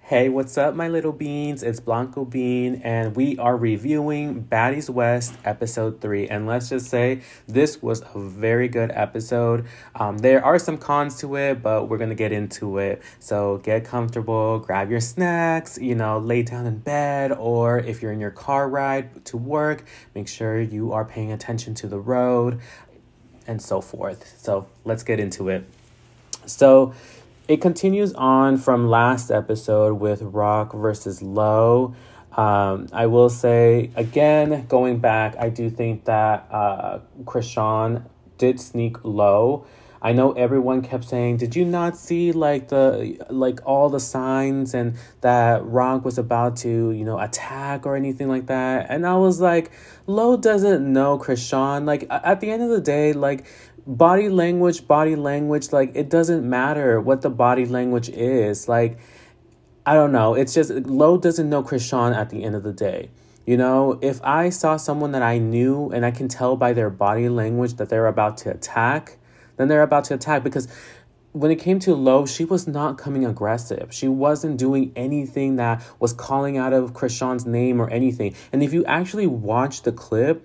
Hey, what's up, my little beans? It's Blanco Bean, and we are reviewing Baddies West episode 3. And let's just say this was a very good episode. There are some cons to it, but we're going to get into it. So get comfortable, grab your snacks, lay down in bed, or if you're in your car ride to work, make sure you are paying attention to the road and so forth. So let's get into it. So it continues on from last episode with Rock versus Low. I will say, again, going back, I do think that Krishan did sneak Low. I know everyone kept saying, did you not see all the signs and that Rock was about to, attack or anything like that? And I was like, Low doesn't know Krishan. Like, at the end of the day, body language, it doesn't matter what the body language is. I don't know. It's just, Lo doesn't know Krishan at the end of the day. If I saw someone that I knew and I can tell by their body language that they're about to attack, then they're about to attack. Because when it came to Lo, she was not coming aggressive. She wasn't doing anything that was calling out of Krishan's name or anything. And if you actually watch the clip,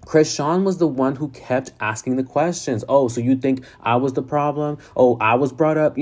Krishan was the one who kept asking the questions. Oh, so you think I was the problem? Oh, I was brought up?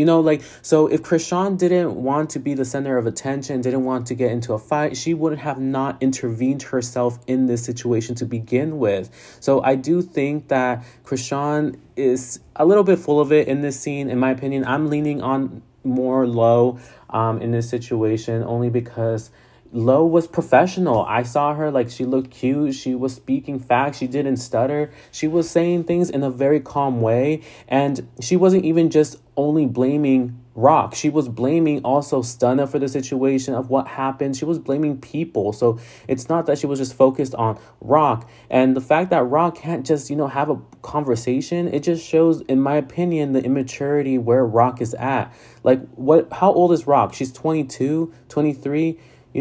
So if Krishan didn't want to be the center of attention, didn't want to get into a fight, she would have not intervened herself in this situation to begin with. So I do think that Krishan is a little bit full of it in this scene. In my opinion, I'm leaning on more Lo in this situation, only because Lo was professional. I saw her, she looked cute. She was speaking facts. She didn't stutter. She was saying things in a very calm way. And she wasn't even just only blaming Rock. She was blaming also Stunna for the situation of what happened. She was blaming people. So it's not that she was just focused on Rock. And the fact that Rock can't just, have a conversation, it just shows, in my opinion, the immaturity where Rock is at. How old is Rock? She's 22, 23. I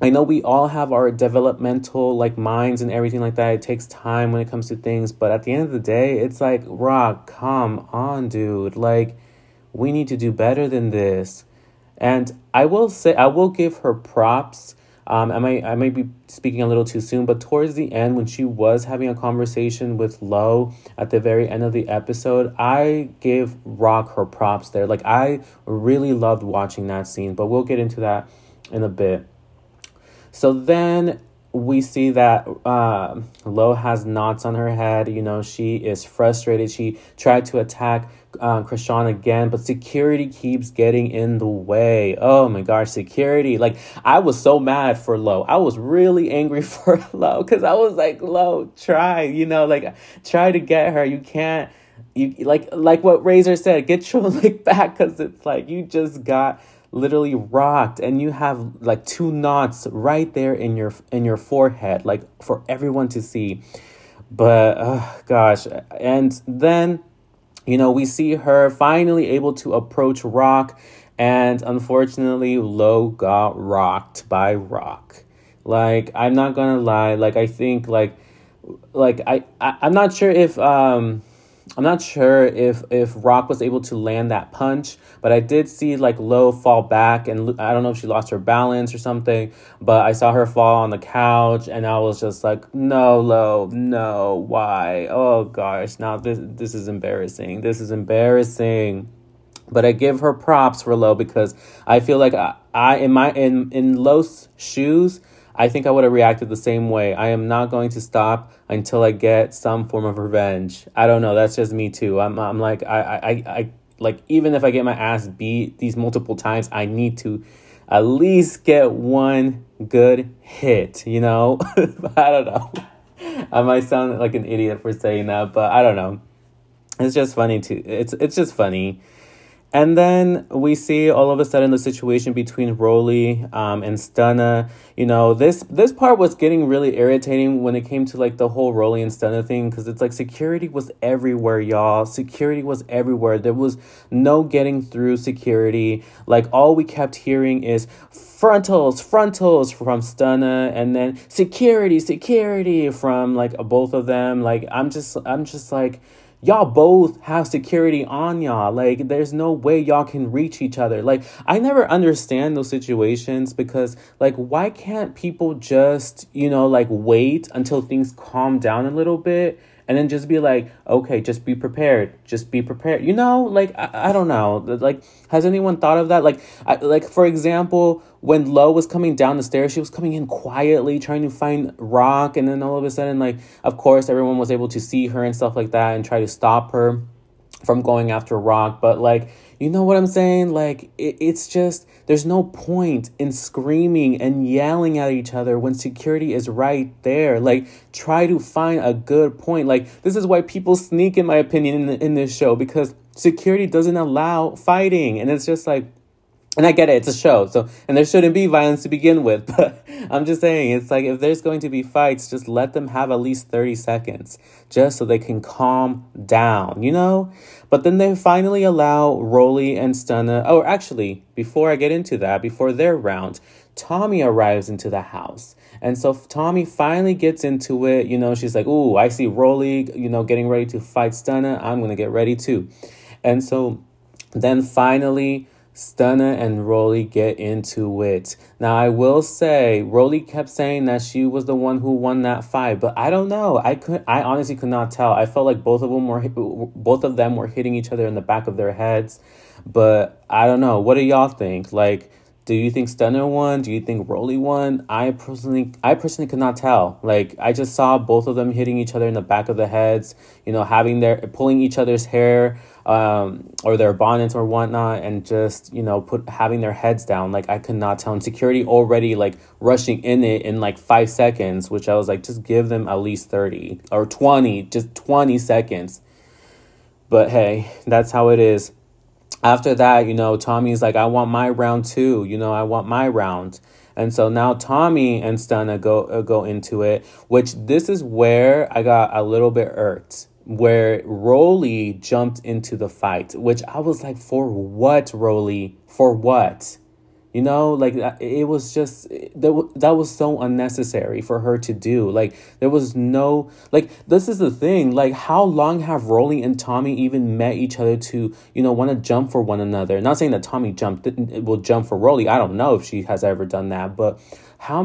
know we all have our developmental minds and everything like that. It takes time when it comes to things. But at the end of the day, it's Rock, come on, dude. We need to do better than this. And I will say, I will give her props. I might be speaking a little too soon, but towards the end, when she was having a conversation with Lo at the very end of the episode, I gave Rock her props there. I really loved watching that scene, but we'll get into that in a bit. So then we see that Lo has knots on her head. She is frustrated. She tried to attack Krishan again, but security keeps getting in the way. Oh my gosh, security. I was so mad for Lo. I was really angry for Lo because I was like, Lo, try, try to get her. You can't, like what Razor said, get your lick back, because it's you just got literally rocked and you have 2 knots right there in your forehead, for everyone to see. But gosh. And then we see her finally able to approach Rock, and unfortunately Lo got rocked by Rock. I'm not gonna lie, I think I'm not sure if Rock was able to land that punch, but I did see Lo fall back, and I don't know if she lost her balance or something, but I saw her fall on the couch, and I was just no, Lo, no, why? Oh gosh, now this is embarrassing. This is embarrassing. But I give her props for Lo, because I feel in Lo's shoes, I think I would have reacted the same way. I am not going to stop until I get some form of revenge. I don't know. That's just me too. I'm I even if I get my ass beat these multiple times, I need to at least get one good hit, I don't know. I might sound like an idiot for saying that, but I don't know. It's just funny too. It's just funny. And then we see all of a sudden the situation between Rolly and Stunna. This part was getting really irritating when it came to the whole Rolly and Stunna thing, because it's security was everywhere, y'all. Security was everywhere. There was no getting through security. All we kept hearing is frontals from Stunna, and then security from both of them. I'm just y'all both have security on y'all. Like, there's no way y'all can reach each other. Like, I never understand those situations because, like, why can't people just, like, wait until things calm down a little bit and then just be like, okay, just be prepared. Just be prepared. Like, I don't know. Like, has anyone thought of that? Like, for example, when Lo was coming down the stairs, she was coming in quietly, trying to find Rock. And then all of a sudden, like, of course, everyone was able to see her and stuff like that and try to stop her from going after Rock. But, like, you know what I'm saying? Like, it's just, there's no point in screaming and yelling at each other when security is right there. Like, try to find a good point. Like, this is why people sneak, in my opinion, in this show, because security doesn't allow fighting. And it's just like, and I get it, it's a show, so, and there shouldn't be violence to begin with, but I'm just saying, it's like, if there's going to be fights, just let them have at least 30 seconds, just so they can calm down, But then they finally allow Rolly and Stunna, oh, actually, before I get into that, before their round, Tommy arrives into the house. And so Tommy finally gets into it, she's like, ooh, I see Rolly, getting ready to fight Stunna, I'm going to get ready too. And so then finally, Stunna and Rolly get into it. Now, I will say, Rolly kept saying that she was the one who won that fight, but I don't know. I honestly could not tell. I felt like both of them were hitting each other in the back of their heads, but I don't know. What do y'all think? Like, do you think Stunna won? Do you think Rolly won? I personally could not tell. Like, I just saw both of them hitting each other in the back of the heads, pulling each other's hair, or their bonnets or whatnot, and just, having their heads down. Like, I could not tell. And security already, like, rushing in it in, like, 5 seconds, which I was like, just give them at least 30 or 20, just 20 seconds. But hey, that's how it is. After that, Tommy's like, I want my round too. I want my round. And so now Tommy and Stunna go into it, which this is where I got a little bit irked, where Rolly jumped into the fight, which I was like, for what, Rolly? For what? Like, it was just, that was so unnecessary for her to do. Like, there was no, like, this is the thing. Like, how long have Rolly and Tommy even met each other to, want to jump for one another? Not saying that Tommy will jump for Rolly. I don't know if she has ever done that, but how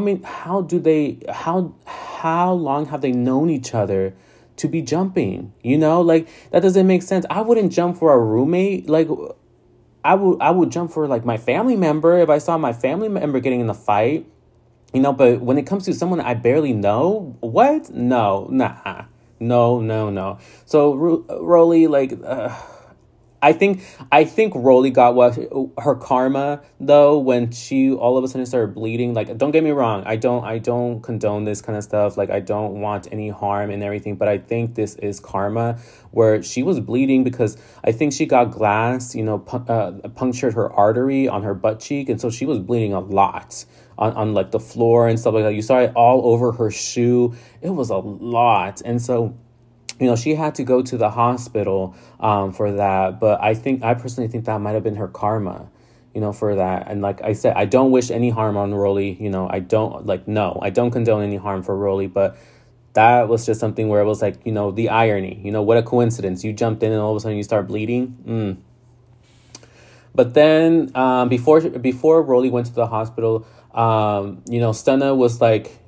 long have they known each other to be jumping? Like, that doesn't make sense. I wouldn't jump for a roommate. Like, I would jump for, like, my family member if I saw my family member getting in a fight, but when it comes to someone I barely know, what? No, nah, no. So Rolly, like, I think Rolly got her karma though when she all of a sudden started bleeding. Like, don't get me wrong, I don't condone this kind of stuff. Like, I don't want any harm and everything, but I think this is karma, where she was bleeding because I think she got glass, punctured her artery on her butt cheek, and so she was bleeding a lot on like the floor and stuff like that. You saw it all over her shoe. It was a lot, and so, she had to go to the hospital for that. But I personally think that might have been her karma, for that. And like I said, I don't wish any harm on Rolly. I don't condone any harm for Rolly. But that was just something where it was like, the irony. What a coincidence. You jumped in and all of a sudden you start bleeding. But then before Rolly went to the hospital, Stunna was like,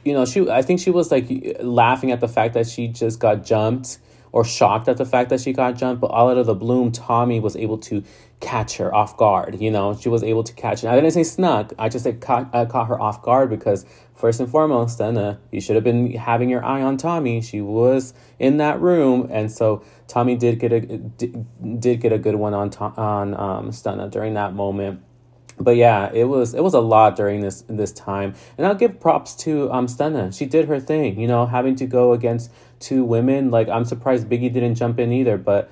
I think she was like laughing at the fact that she just got jumped, or shocked at the fact that she got jumped. But all out of the bloom, Tommy was able to catch her off guard. She was able to catch her. I didn't say snuck. I just said caught her off guard, because first and foremost, Stunna, you should have been having your eye on Tommy. She was in that room, and so Tommy did get a good one on Stunna during that moment. But yeah, it was a lot during this time, and I'll give props to Stunna. She did her thing, having to go against two women. Like, I'm surprised Biggie didn't jump in either, but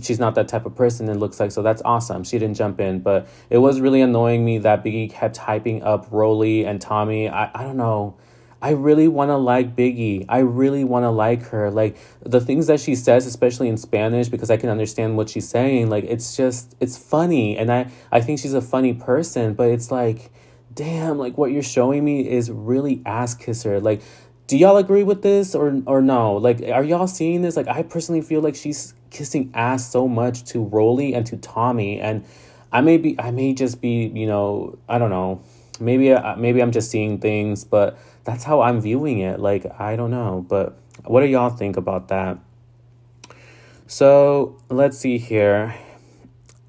she's not that type of person, it looks like, so that's awesome. She didn't jump in, but it was really annoying me that Biggie kept hyping up Rolly and Tommy. I don't know. I really want to like Biggie. I really want to like her. Like, the things that she says, especially in Spanish, because I can understand what she's saying. Like, it's funny. And I think she's a funny person, but it's like, damn, like, what you're showing me is really ass kisser. Like, Do y'all agree with this or no? Like, are y'all seeing this? Like, I personally feel like she's kissing ass so much to Rolly and to Tommy, and I may just be, you know, I don't know. Maybe I'm just seeing things, but that's how I'm viewing it. Like, I don't know, but what do y'all think about that? So let's see here.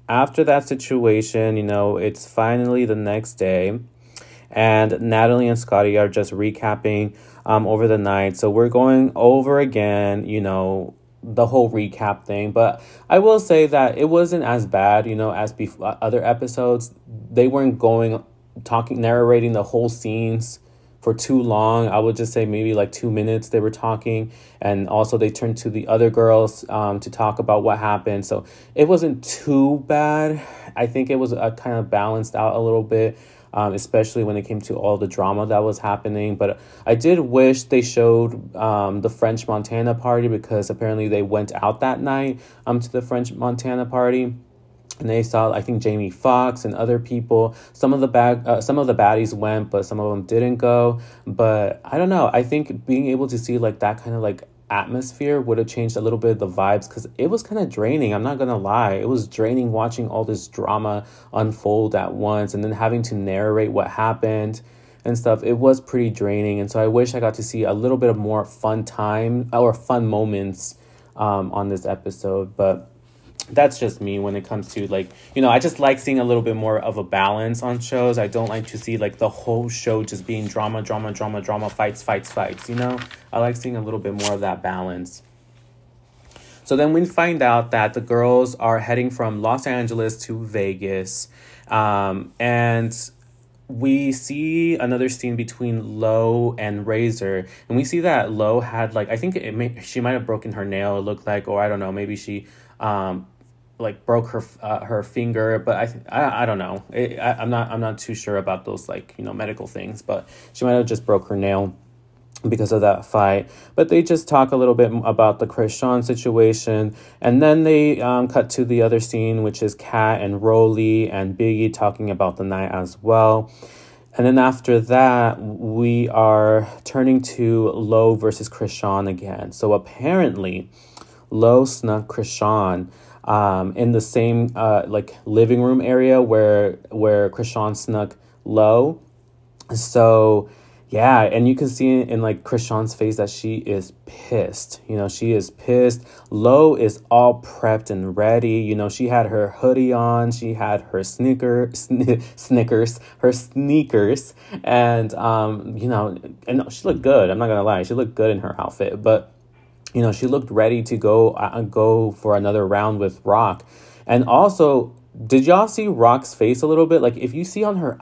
After that situation, you know, it's finally the next day, and Natalie and Scotty are just recapping over the night. So we're going over again, you know, the whole recap thing. But I will say that it wasn't as bad, you know, as other episodes. They weren't narrating the whole scenes for too long. I would just say maybe like 2 minutes they were talking, and also they turned to the other girls to talk about what happened. So it wasn't too bad. I think it was kind of balanced out a little bit, especially when it came to all the drama that was happening. But I did wish they showed the French Montana party, because apparently they went out that night to the French Montana party. And they saw, I think, Jamie Foxx and other people. Some of the baddies went, but some of them didn't go. But I don't know. I think being able to see like that kind of like atmosphere would have changed a little bit of the vibes, because it was kind of draining. I'm not gonna lie. It was draining watching all this drama unfold at once, and then having to narrate what happened and stuff. It was pretty draining. And so I wish I got to see a little bit of more fun time or fun moments on this episode. But that's just me when it comes to, like, you know, I just like seeing a little bit more of a balance on shows. I don't like to see like the whole show just being drama, fights, you know. I like seeing a little bit more of that balance. So then we find out that the girls are heading from Los Angeles to Vegas, and we see another scene between Lo and Razor, and we see that Lo had, like, I think she might have broken her nail, it looked like, or I don't know, maybe she like broke her finger, but I don't know. I'm not too sure about those, like, you know, medical things, but she might have just broke her nail because of that fight. But they just talk a little bit about the Krishan situation, and then they cut to the other scene, which is Kat and Rolly and Biggie talking about the night as well. And then after that, we are turning to Lo versus Krishan again. So apparently Lo snuck Krishan in the same like living room area where Krishan snuck Lo. So yeah, and you can see in like Krishan's face that she is pissed. You know, she is pissed. Lo is all prepped and ready. You know, she had her hoodie on. She had her sneakers, and you know, and she looked good. I'm not gonna lie, she looked good in her outfit, but you know, she looked ready to go for another round with Rock. And also, did y'all see Rock's face a little bit? Like, if you see on her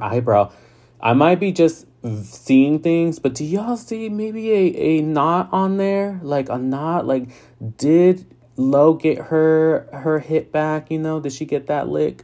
eyebrow, I might be just seeing things, but do y'all see maybe a knot on there? Like a knot? Like, did Lo get her hit back? You know, did she get that lick?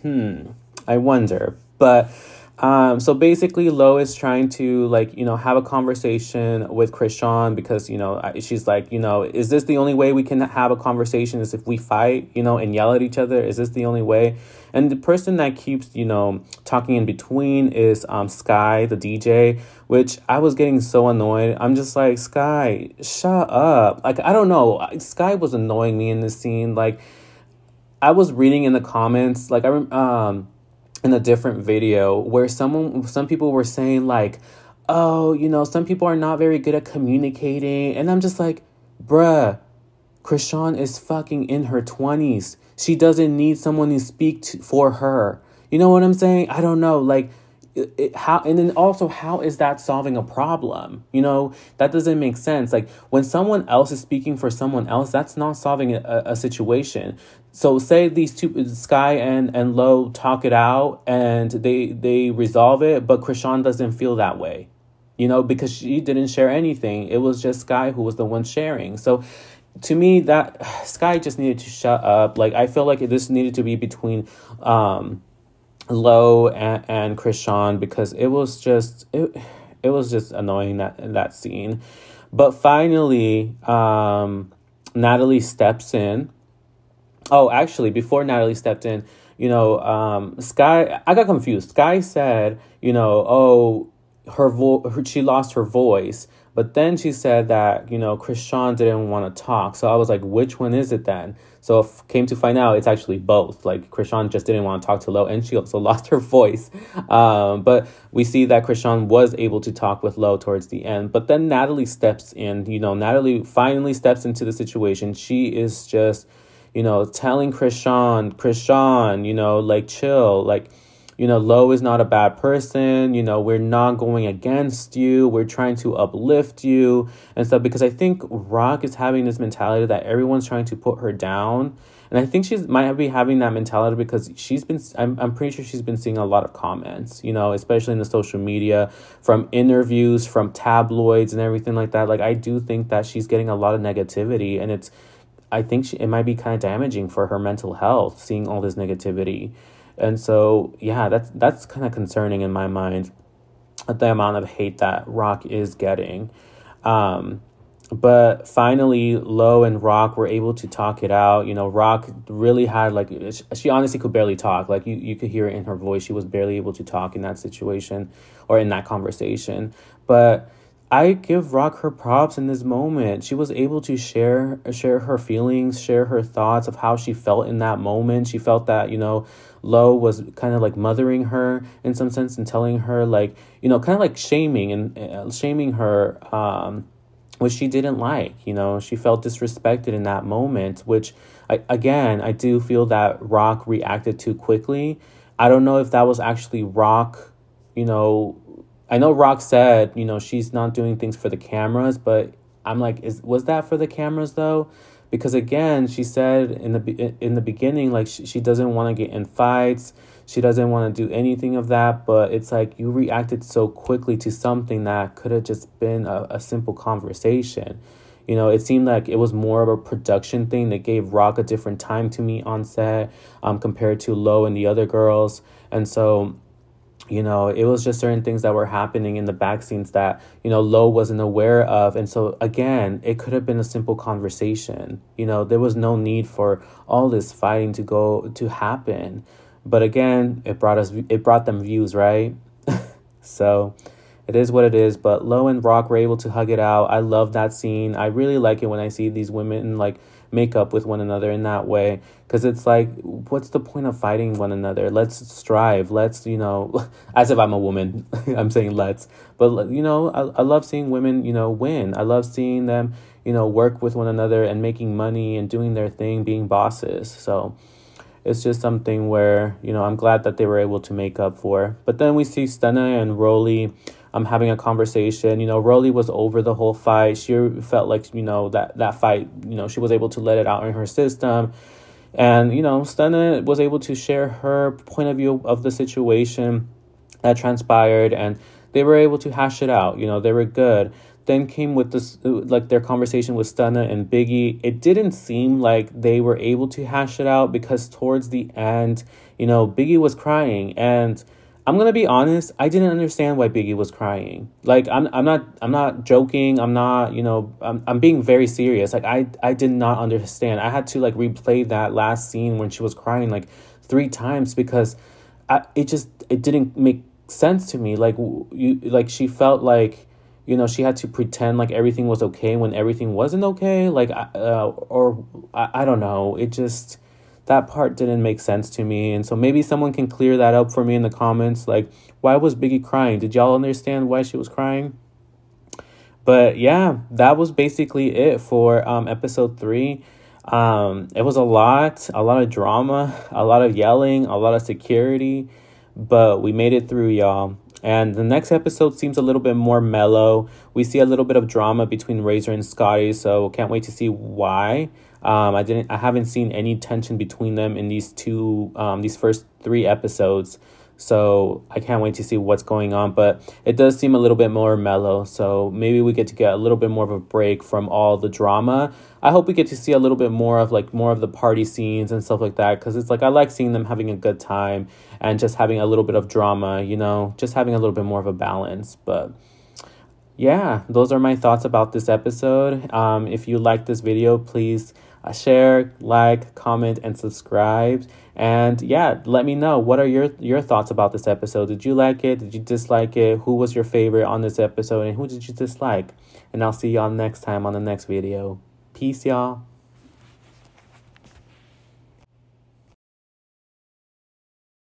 I wonder. But so basically Lo is trying to, like, you know, have a conversation with Krishan, because, you know, she's like, you know, is this the only way we can have a conversation, is if we fight, you know, and yell at each other? Is this the only way? And the person that keeps, you know, talking in between is Sky, the DJ, which I was getting so annoyed. I'm just like, Sky, shut up. Like, I don't know. Sky was annoying me in this scene. Like, I was reading in the comments, like, in a different video where some people were saying, like, oh, you know, some people are not very good at communicating. And I'm just like, bruh, Krishan is fucking in her 20s. She doesn't need someone to speak for her. You know what I'm saying? I don't know. Like, how, and then also, how is that solving a problem? You know, that doesn't make sense. Like, when someone else is speaking for someone else, that's not solving a situation. So say these two, Sky and Lo, talk it out and they resolve it, but Krishan doesn't feel that way, you know, because she didn't share anything. It was just Sky who was the one sharing. So to me, that Sky just needed to shut up. Like, I feel like this needed to be between Lo and Krishan, because it was just annoying, that scene. But finally, Natalie steps in. Oh, actually, before Natalie stepped in, you know, Sky, I got confused. Sky said, you know, oh, she lost her voice. But then she said that, Krishan didn't want to talk. So I was like, which one is it then? So came to find out it's actually both. Like Krishan just didn't want to talk to Lo, and she also lost her voice. But we see that Krishan was able to talk with Lo towards the end. But then Natalie steps in. Natalie finally steps into the situation. She is just, telling Krishan, like chill, like, Lo is not a bad person. We're not going against you. We're trying to uplift you and stuff, because I think Rock is having this mentality that everyone's trying to put her down. And I think she might be having that mentality because I'm pretty sure she's been seeing a lot of comments, especially in the social media, from interviews, from tabloids and everything like that. Like, I do think that she's getting a lot of negativity, and I think it might be kind of damaging for her mental health, seeing all this negativity. And so, yeah, that's kind of concerning in my mind, the amount of hate that Rock is getting. But finally, Lo and Rock were able to talk it out. Rock really had, like, she honestly could barely talk. Like, you could hear it in her voice. She was barely able to talk in that situation or in that conversation. But I give Rock her props in this moment. She was able to share her feelings, share her thoughts of how she felt in that moment. She felt that, Lo was kind of like mothering her in some sense and telling her, like, kind of like shaming her, which she didn't like. She felt disrespected in that moment, which I do feel that Rock reacted too quickly. I don't know if that was actually Rock, I know Rock said, she's not doing things for the cameras, but I'm like, was that for the cameras though? Because again, she said in the beginning, like she doesn't want to get in fights. She doesn't want to do anything of that. But it's like you reacted so quickly to something that could have just been a simple conversation. It seemed like it was more of a production thing that gave Rock a different time to meet on set compared to Lo and the other girls. And so, it was just certain things that were happening in the back scenes that, Lo wasn't aware of. And so, again, it could have been a simple conversation. There was no need for all this fighting to happen. But again, it brought them views, right? So it is what it is. But Lo and Rock were able to hug it out. I love that scene. I really like it when I see these women like make up with one another in that way, because it's like, what's the point of fighting one another? Let's strive. Let's, as if I'm a woman, I'm saying let's, but I love seeing women, win. I love seeing them, work with one another and making money and doing their thing, being bosses. So it's just something where, I'm glad that they were able to make up for. But then we see Stunna and Rolly having a conversation. Rolly was over the whole fight. She felt like, that fight, she was able to let it out in her system. And, Stunna was able to share her point of view of the situation that transpired. And they were able to hash it out. They were good. Then came with this, like their conversation with Stunna and Biggie. It didn't seem like they were able to hash it out because towards the end, Biggie was crying. And I'm going to be honest, I didn't understand why Biggie was crying. Like, I'm not joking. I'm not, I'm being very serious. Like, I did not understand. I had to like replay that last scene when she was crying like 3 times because it didn't make sense to me. Like she felt like, she had to pretend like everything was okay when everything wasn't okay. Like, I don't know. It just, that part didn't make sense to me. And so maybe someone can clear that up for me in the comments. Like, why was Biggie crying? Did y'all understand why she was crying? But yeah, that was basically it for episode 3. It was a lot of drama, a lot of yelling, a lot of security, but we made it through, y'all. And the next episode seems a little bit more mellow. We see a little bit of drama between Razor and Scotty, so can't wait to see why. I haven't seen any tension between them in these first 3 episodes. So I can't wait to see what's going on, but it does seem a little bit more mellow. So maybe we get a little bit more of a break from all the drama. I hope we get to see a little bit more of the party scenes and stuff like that. Cause it's like, I like seeing them having a good time and just having a little bit of drama, just having a little bit more of a balance. But yeah, those are my thoughts about this episode. If you like this video, please share, like, comment, and subscribe. And yeah, let me know, what are your thoughts about this episode? Did you like it? Did you dislike it? Who was your favorite on this episode, and who did you dislike? And I'll see y'all next time on the next video. Peace, y'all.